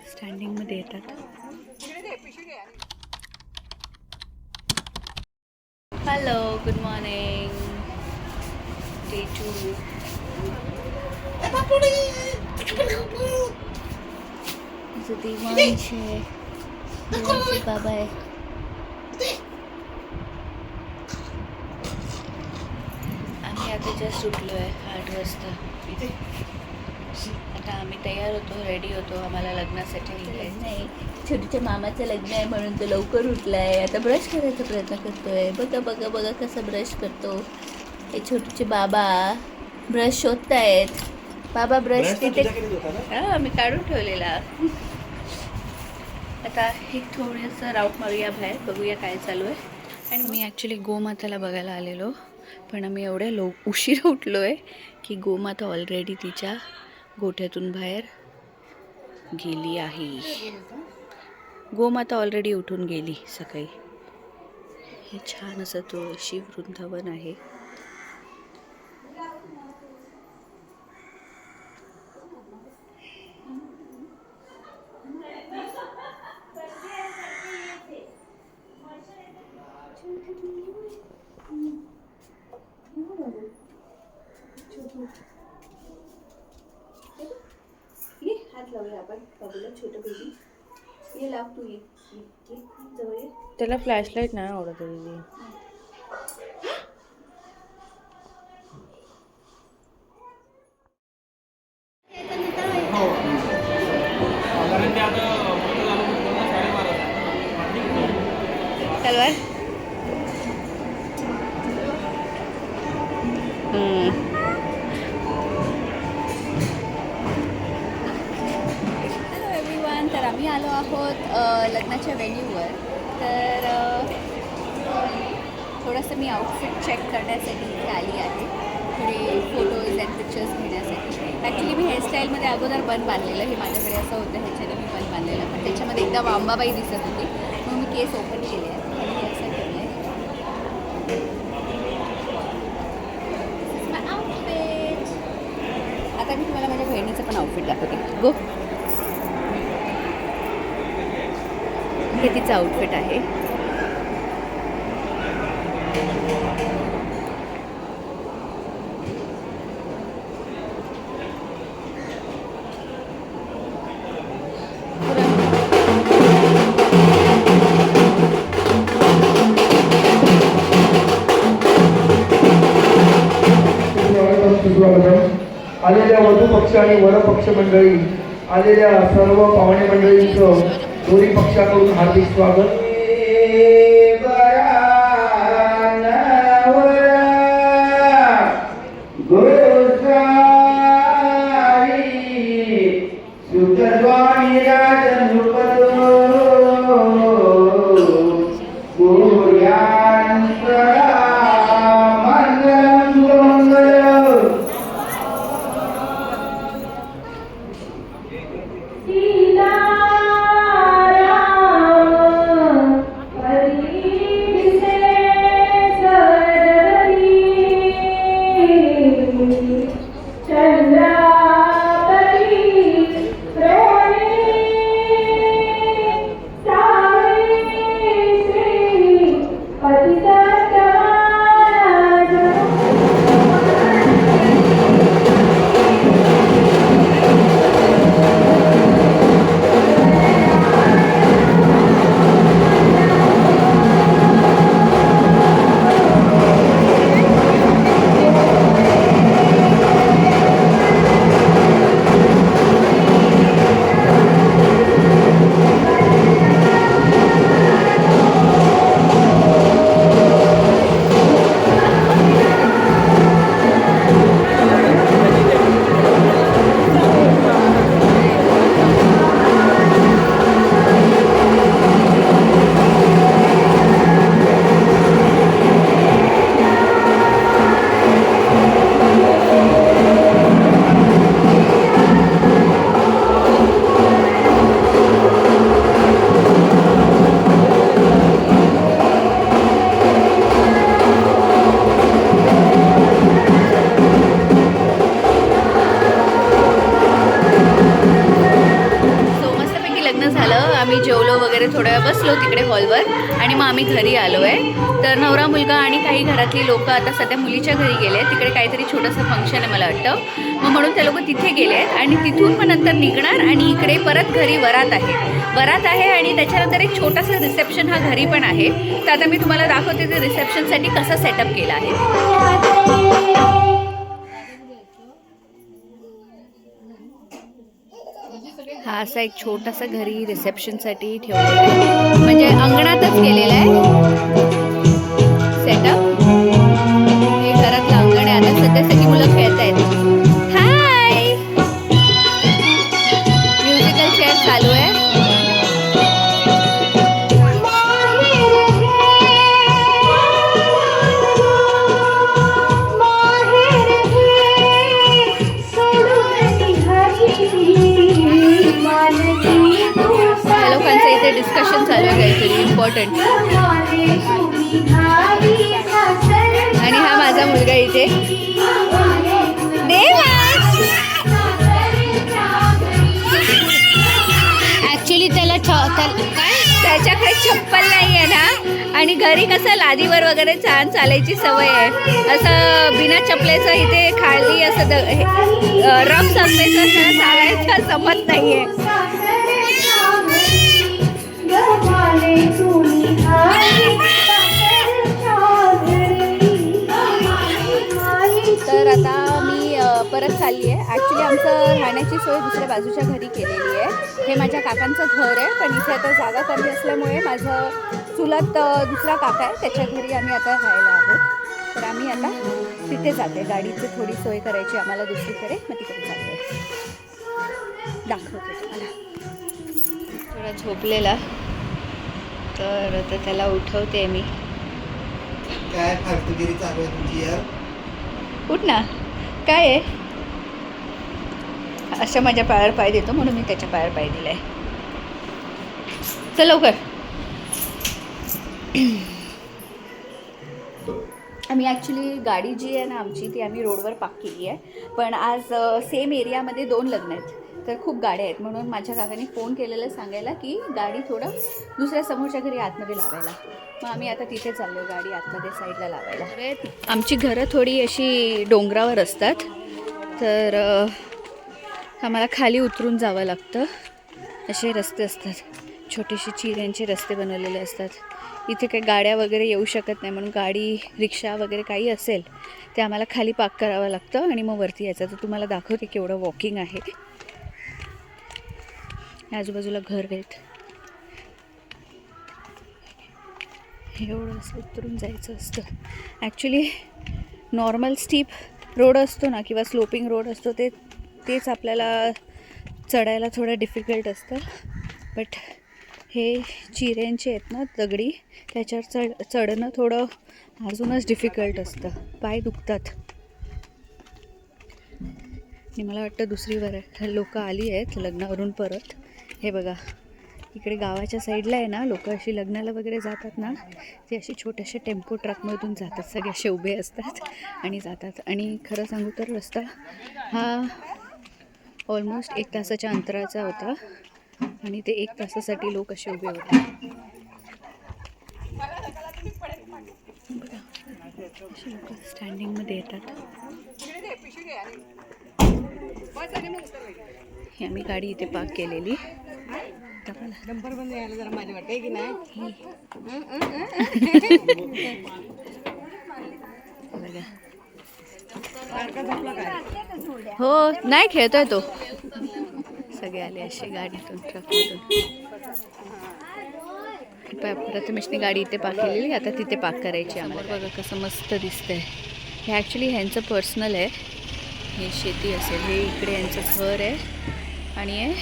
Standing मध्ये येतात. Hello, good morning. Day 2. देवांशे बाबा आहे. आम्ही आता जस्ट उठलो आहे 8 वाजता. आता आम्ही तयार होतो, रेडी होतो. आम्हाला लग्नासाठी निघायचं नाही. छोटूच्या मामाचं लग्न आहे म्हणून तो लवकर उठलाय. आता ब्रश करायचा प्रयत्न करतोय. बघा बघा बघा कसा ब्रश करतो. हे छोटूचे बाबा ब्रश शोधतायत. बाबा ब्रश तिथे मी काढून ठेवलेला. आता एक थोडंसं राऊट मारूया बाहेर, बघूया काय चालू आहे. आणि मी ॲक्च्युली गोमाताला बघायला आलेलो, पण आम्ही एवढ्या उशिरा उठलो आहे की गोमाता ऑलरेडी तिच्या गोठ्यातून बाहेर गेली आहे. गोमाता ऑलरेडी उठून गेली सकाळी. हे छान असं तुळशी वृंदावन आहे. ये हात लावूया आपण बाबूला. छोटं बेबी ये, लाव तू. ये जवळ ये. त्याला फ्लॅशलाईट नाही आवडत दीदी. तलवार. Hello everyone. तर आम्ही आलो आहोत लग्नाच्या व्हेन्यूवर. तर थोडंसं मी आउटफिट चेक करण्यासाठी इथे आली आहे. थोडे फोटोज अँड पिक्चर्स घेण्यासाठी. ॲक्च्युली मी हेअरस्टाईलमध्ये अगोदर बन बांधलेलं. हे माझ्याकडे असं होतं, ह्याच्याने मी बन बांधलेलं. पण त्याच्यामध्ये एकदम अंबाबाई दिसत होती म्हणून मी केस ओपन केले आहेत. आणि हे असं केलं आहे. आउटफिट. आता मी तुम्हाला माझ्या बहिणीचं पण आउटफिट दाखवते. गो. हे तिचं आउटफिट आहे. आलेल्या वधू पक्ष आणि वर पक्ष मंडळी, आलेल्या सर्व पाहुणे मंडळींचं दोन्ही पक्षाकडून हार्दिक स्वागत. सीता राम बसलो तिकडे हॉलवर आणि मग आम्ही घरी आलो आहे. तर नवरा मुलगा आणि काही घरातली लोक आता सध्या मुलीच्या घरी गेले. तिकडे काहीतरी छोटंसं फंक्शन आहे मला वाटतं. मग म्हणून ते लोक तिथे गेले आहेत आणि तिथून मग नंतर निघणार आणि इकडे परत घरी वरात आहे आणि त्याच्यानंतर एक छोटासा रिसेप्शन हा घरी पण आहे. तर आता मी तुम्हाला दाखवते ते रिसेप्शनसाठी कसं सेटअप केलं आहे. हा असा एक छोटासा घरी रिसेप्शनसाठी ठेवलेला आहे, म्हणजे अंगणातच केलेला आहे सेटअप. हे घरातलं अंगण आहे. आता सध्या सगळी मुलं खेळत आहेत. हाय, म्युझिकल चेअर चालू आहे. या लोकांचं इथे डिस्कशन चालू आहे काहीतरी इम्पॉर्टंट. आणि हा माझा मुलगा इथे. ऍक्च्युली त्याच्याकडे चप्पल नाही आहे ना, आणि घरी कसं लादीवर वगैरे छान चालायची सवय आहे. असं बिना चपलेचं इथे खाली असं रफ सरफेस चालायचं जमत नाहीये. तर आता मी परत चालली आहे. ॲक्च्युली आमचं राहण्याची सोय दुसऱ्या बाजूच्या घरी केलेली आहे. हे माझ्या काकांचं घर आहे, पण इथे आता जागा कमी असल्यामुळे माझं चुलत दुसरा काका आहे, त्याच्या घरी आम्ही आता राहायला आहोत. तर आम्ही आता तिथे जाते. गाडीची थोडी सोय करायची आम्हाला दुसरीकडे, मग तिकडे जातो. दाखवते तुम्हाला. थोडा झोपलेला, तर आता त्याला उठवते मी. काय फालतूगिरी चालू आहे तुमची यार? उठ ना. काय आहे? अशा माझ्या पायावर पाय देतो म्हणून मी त्याच्या पायावर पाय दिलाय. चल लवकर. आम्ही ॲक्च्युली गाडी जी आहे ना आमची, ती आम्ही रोडवर पार्क केली आहे. पण आज सेम एरियामध्ये 2 लग्न आहेत, तर खूप गाड्या आहेत. म्हणून माझ्या काकाने फोन केलेलं सांगायला की गाडी थोडं दुसऱ्या समोरच्या घरी आतमध्ये लावायला. मग आम्ही आता तिथे चाललो गाडी आतमध्ये साईडला लावायला. आमची घरं थोडी अशी डोंगरावर असतात, तर आम्हाला खाली उतरून जावं लागतं. असे रस्ते असतात, छोटेसे चिऱ्यांचे रस्ते बनवलेले असतात. इथे काही गाड्या वगैरे येऊ शकत नाही, म्हणून गाडी रिक्षा वगैरे काही असेल ते आम्हाला खाली पार्क करावं लागतं आणि मग वरती यायचं. तर तुम्हाला दाखवते केवढं वॉकिंग आहे. आजूबाजूला घर आहेत. एवढं असं उतरून जायचं असतं. ॲक्च्युली नॉर्मल स्टीप रोड असतो ना, किंवा स्लोपिंग रोड असतो, तेच आपल्याला चढायला थोडं डिफिकल्ट असतं. बट हे चिऱ्यांचे आहेत ना दगडी, त्याच्यावर चढणं थोडं अजूनच डिफिकल्ट असतं. पाय दुखतात. आणि मला वाटतं दुसरीवर लोक आली आहेत लग्नावरून परत. हे बघा, इकडे गावाच्या साईडला आहे ना, लोक अशी लग्नाला वगैरे जातात ना, ते अशी छोट्याशा टेम्पो ट्रकमधून जातात. सगळे असे उभे असतात आणि जातात. आणि खरं सांगू तर रस्ता हा ऑलमोस्ट 1 तासाच्या अंतराचा होता, आणि ते 1 तासासाठी लोक असे उभे होते. असे लोक स्टँडिंगमध्ये येतात. हे आम्ही गाडी इथे पार्क केलेली. हो, नाही खेळतोय तो. सगळे आले असे गाडीतून, ट्रकमधून. प्रथमेशने गाडी इथे पार्क केलेली, आता तिथे पार्क करायची आम्हाला. बघा कसं मस्त दिसतंय. हे ॲक्च्युली ह्यांचं पर्सनल आहे. हे शेती असेल. हे इकडे यांचं घर आहे आणि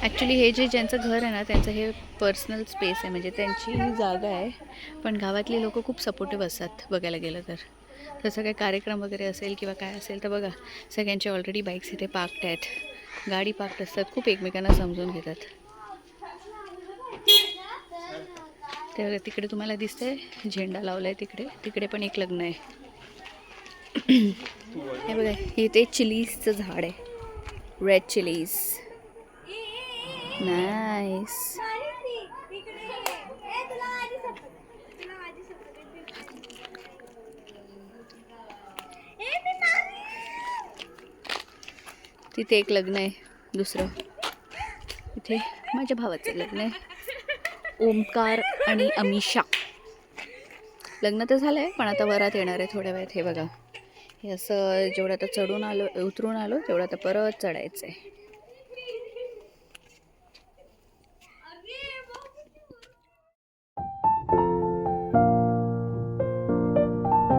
ॲक्च्युली हे ज्यांचं घर आहे ना, त्यांचं हे पर्सनल स्पेस आहे, म्हणजे त्यांची जागा आहे. पण गावातली लोक खूप सपोर्टिव्ह असतात बघायला गेलं तर. तसं काही कार्यक्रम वगैरे असेल किंवा काय असेल तर बघा, सगळ्यांचे ऑलरेडी बाईक्स इथे पार्क्ड आहेत, गाडी पार्क्ड असतात. खूप एकमेकांना समजून घेतात. ते तिकडे तुम्हाला दिसतंय झेंडा लावला आहे तिकडे. तिकडे पण एक लग्न आहे. हे बघा, इथे चिलीजचं झाड आहे, रेड चिलीज. नाईस. तिथे एक लग्न आहे दुसरं. इथे माझ्या भावाचं लग्न आहे, ओमकार आणि अमिषा. लग्न तर झालं आहे पण आता वरात येणार आहे थोड्या वेळात. हे बघा, हे असं जेवढं आता चढून आलो उतरून आलो तेवढं आता परत चढायचं आहे.